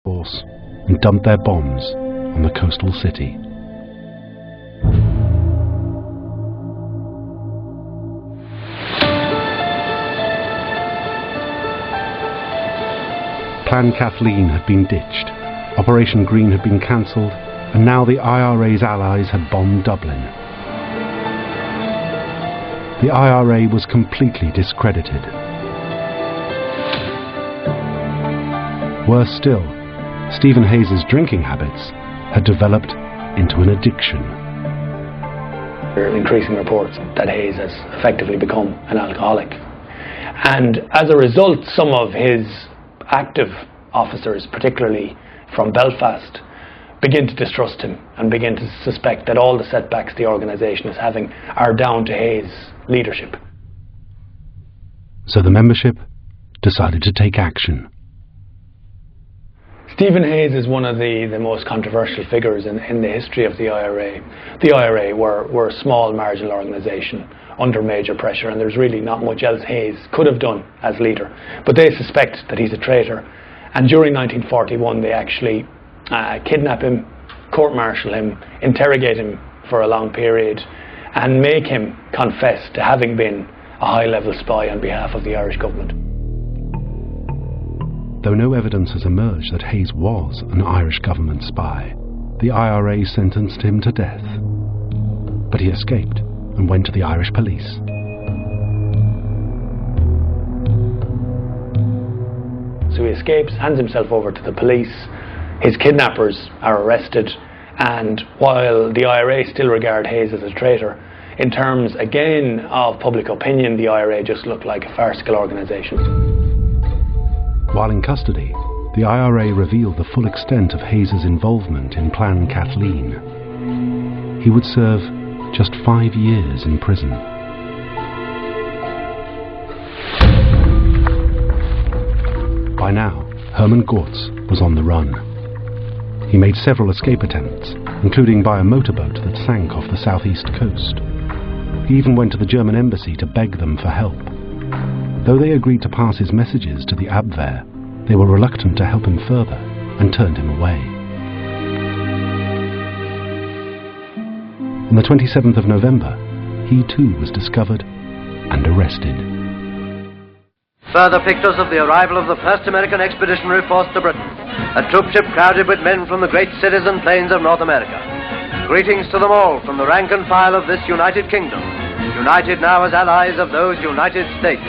force and dumped their bombs on the coastal city. Plan Kathleen had been ditched, Operation Green had been cancelled, and now the IRA's allies had bombed Dublin. The IRA was completely discredited. Worse still, Stephen Hayes's drinking habits had developed into an addiction. There are increasing reports that Hayes has effectively become an alcoholic. And as a result, some of his active officers, particularly from Belfast, begin to distrust him and begin to suspect that all the setbacks the organisation is having are down to Hayes' leadership. So the membership decided to take action. Stephen Hayes is one of the most controversial figures in the history of the IRA. The IRA were a small marginal organisation under major pressure, and there's really not much else Hayes could have done as leader. But they suspect that he's a traitor, and during 1941 they actually kidnap him, court-martial him, interrogate him for a long period, and make him confess to having been a high-level spy on behalf of the Irish government. Though no evidence has emerged that Hayes was an Irish government spy, the IRA sentenced him to death. But he escaped and went to the Irish police. So he escapes, hands himself over to the police. His kidnappers are arrested, and while the IRA still regard Hayes as a traitor, in terms again of public opinion, the IRA just looked like a farcical organisation. While in custody, the IRA revealed the full extent of Hayes's involvement in Plan Kathleen. He would serve just 5 years in prison. By now, Herman Gortz was on the run. He made several escape attempts, including by a motorboat that sank off the southeast coast. He even went to the German embassy to beg them for help. Though they agreed to pass his messages to the Abwehr, they were reluctant to help him further and turned him away. On the 27th of November, he too was discovered and arrested. Further pictures of the arrival of the first American expeditionary force to Britain, a troopship crowded with men from the great cities and plains of North America. Greetings to them all from the rank and file of this United Kingdom, united now as allies of those United States.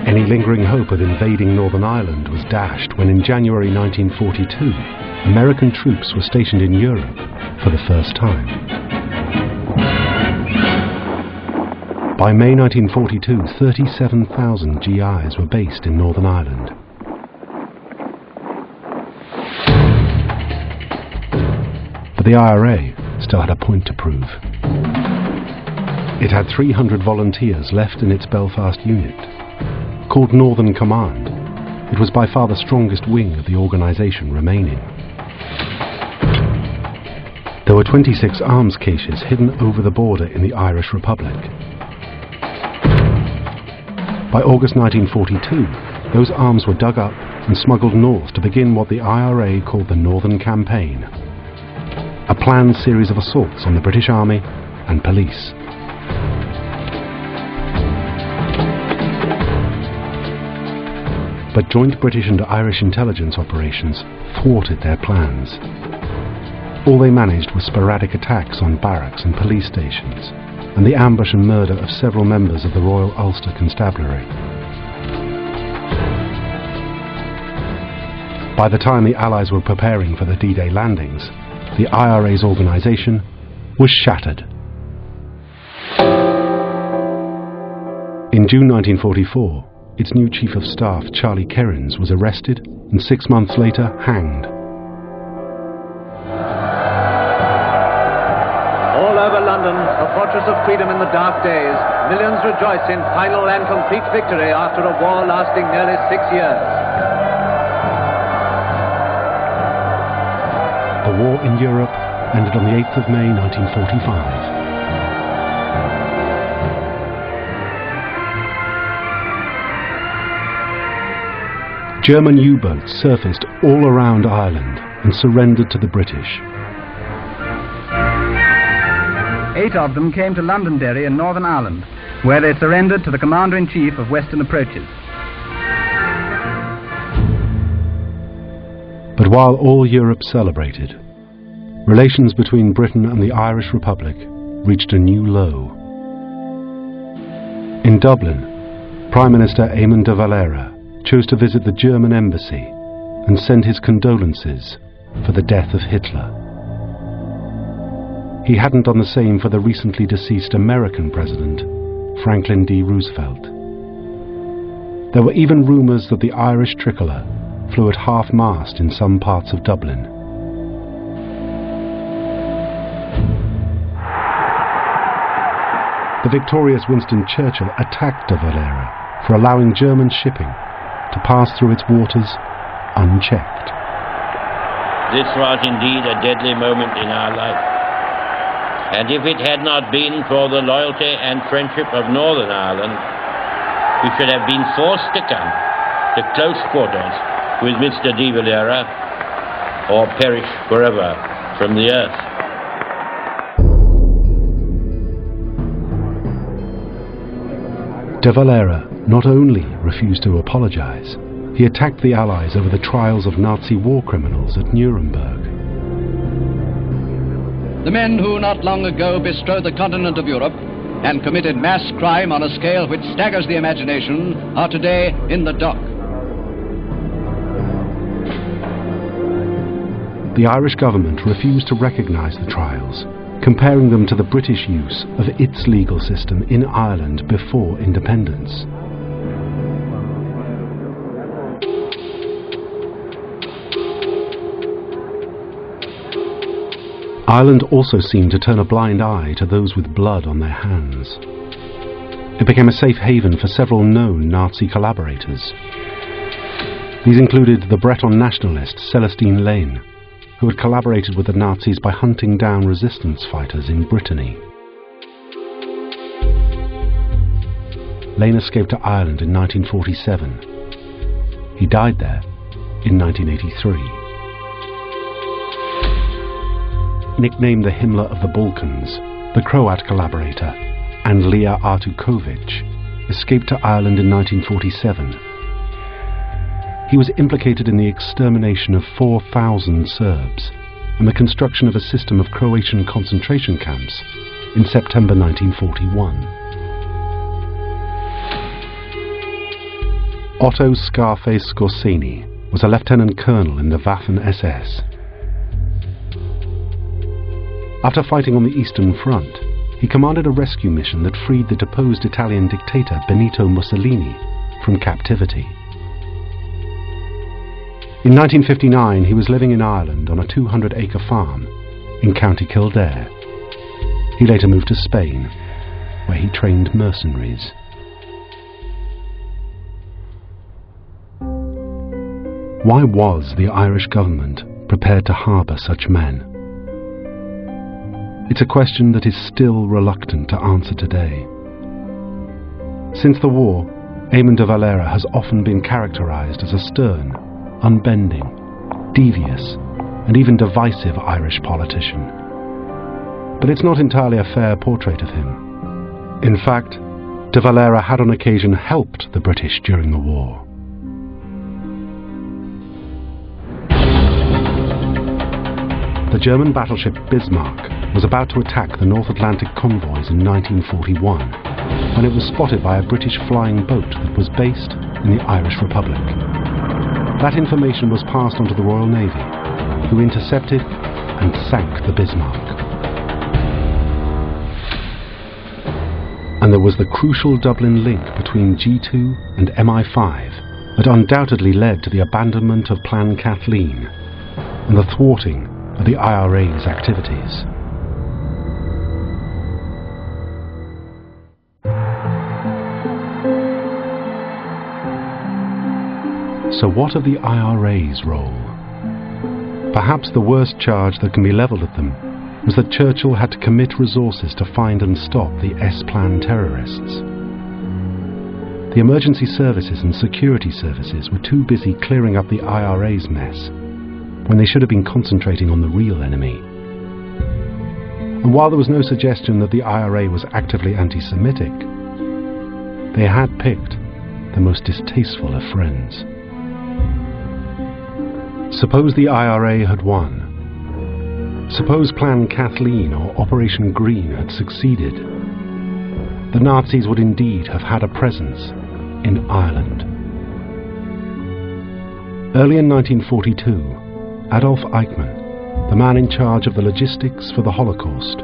Any lingering hope of invading Northern Ireland was dashed when in January 1942, American troops were stationed in Europe for the first time. By May 1942, 37,000 GIs were based in Northern Ireland. But the IRA still had a point to prove. It had 300 volunteers left in its Belfast unit. Called Northern Command, it was by far the strongest wing of the organisation remaining. There were 26 arms caches hidden over the border in the Irish Republic. By August 1942, those arms were dug up and smuggled north to begin what the IRA called the Northern Campaign, a planned series of assaults on the British Army and police. But joint British and Irish intelligence operations thwarted their plans. All they managed was sporadic attacks on barracks and police stations, and the ambush and murder of several members of the Royal Ulster Constabulary. By the time the Allies were preparing for the D-Day landings, the IRA's organisation was shattered. In June 1944, its new Chief of Staff, Charlie Kerins, was arrested and 6 months later hanged. All over London, a fortress of freedom in the dark days, millions rejoice in final and complete victory after a war lasting nearly 6 years. The war in Europe ended on the 8th of May 1945. German U-boats surfaced all around Ireland and surrendered to the British. 8 of them came to Londonderry in Northern Ireland, where they surrendered to the Commander-in-Chief of Western Approaches. But while all Europe celebrated, relations between Britain and the Irish Republic reached a new low. In Dublin, Prime Minister Eamon de Valera chose to visit the German embassy and send his condolences for the death of Hitler. He hadn't done the same for the recently deceased American president, Franklin D. Roosevelt. There were even rumours that the Irish tricolour flew at half-mast in some parts of Dublin. The victorious Winston Churchill attacked de Valera for allowing German shipping to pass through its waters unchecked. This was indeed a deadly moment in our life. And if it had not been for the loyalty and friendship of Northern Ireland, we should have been forced to come to close quarters with Mr. de Valera, or perish forever from the earth. De Valera not only refused to apologize, he attacked the Allies over the trials of Nazi war criminals at Nuremberg. The men who not long ago bestrode the continent of Europe and committed mass crime on a scale which staggers the imagination are today in the dock. The Irish government refused to recognise the trials, comparing them to the British use of its legal system in Ireland before independence. Ireland also seemed to turn a blind eye to those with blood on their hands. It became a safe haven for several known Nazi collaborators. These included the Breton nationalist Celestine Lane, who had collaborated with the Nazis by hunting down resistance fighters in Brittany. Lane escaped to Ireland in 1947. He died there in 1983. Nicknamed the Himmler of the Balkans, the Croat collaborator, Andlija Artukovic, escaped to Ireland in 1947. He was implicated in the extermination of 4,000 Serbs and the construction of a system of Croatian concentration camps in September 1941. Otto Scarface Skorseny was a lieutenant colonel in the Waffen-SS. After fighting on the Eastern Front, he commanded a rescue mission that freed the deposed Italian dictator Benito Mussolini from captivity. In 1959, he was living in Ireland on a 200-acre farm in County Kildare. He later moved to Spain, where he trained mercenaries. Why was the Irish government prepared to harbour such men? It's a question that is still reluctant to answer today. Since the war, Eamon de Valera has often been characterised as a stern, unbending, devious, and even divisive Irish politician. But it's not entirely a fair portrait of him. In fact, de Valera had on occasion helped the British during the war. The German battleship Bismarck was about to attack the North Atlantic convoys in 1941 when it was spotted by a British flying boat that was based in the Irish Republic. That information was passed on to the Royal Navy, who intercepted and sank the Bismarck. And there was the crucial Dublin link between G2 and MI5 that undoubtedly led to the abandonment of Plan Kathleen and the thwarting of the IRA's activities. So what of the IRA's role? Perhaps the worst charge that can be levelled at them was that Churchill had to commit resources to find and stop the S-Plan terrorists. The emergency services and security services were too busy clearing up the IRA's mess when they should have been concentrating on the real enemy. And while there was no suggestion that the IRA was actively anti-Semitic, they had picked the most distasteful of friends. Suppose the IRA had won. Suppose Plan Kathleen or Operation Green had succeeded. The Nazis would indeed have had a presence in Ireland. Early in 1942, Adolf Eichmann, the man in charge of the logistics for the Holocaust,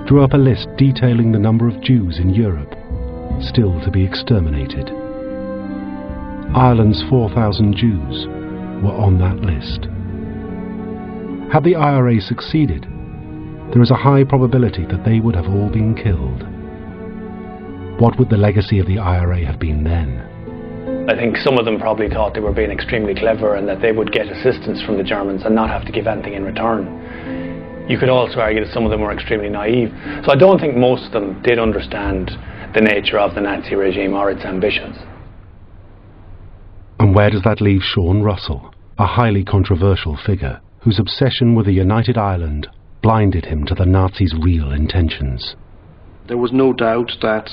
drew up a list detailing the number of Jews in Europe still to be exterminated. Ireland's 4,000 Jews were on that list. Had the IRA succeeded, there is a high probability that they would have all been killed. What would the legacy of the IRA have been then? I think some of them probably thought they were being extremely clever and that they would get assistance from the Germans and not have to give anything in return. You could also argue that some of them were extremely naive. So I don't think most of them did understand the nature of the Nazi regime or its ambitions. And where does that leave Sean Russell, a highly controversial figure whose obsession with a united Ireland blinded him to the Nazis' real intentions? There was no doubt that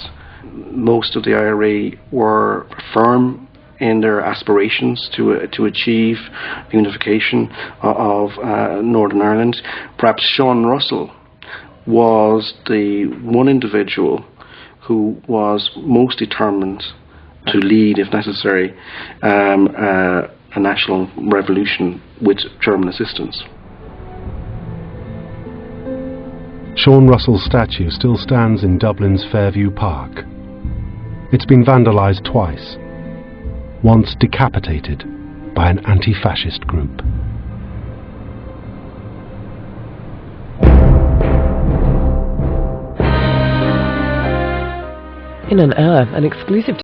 most of the IRA were firm in their aspirations to achieve the unification of Northern Ireland. Perhaps Sean Russell was the one individual who was most determined to lead, if necessary, a national revolution with German assistance. Sean Russell's statue still stands in Dublin's Fairview Park. It's been vandalised twice, once decapitated by an anti-fascist group. In an hour, an exclusive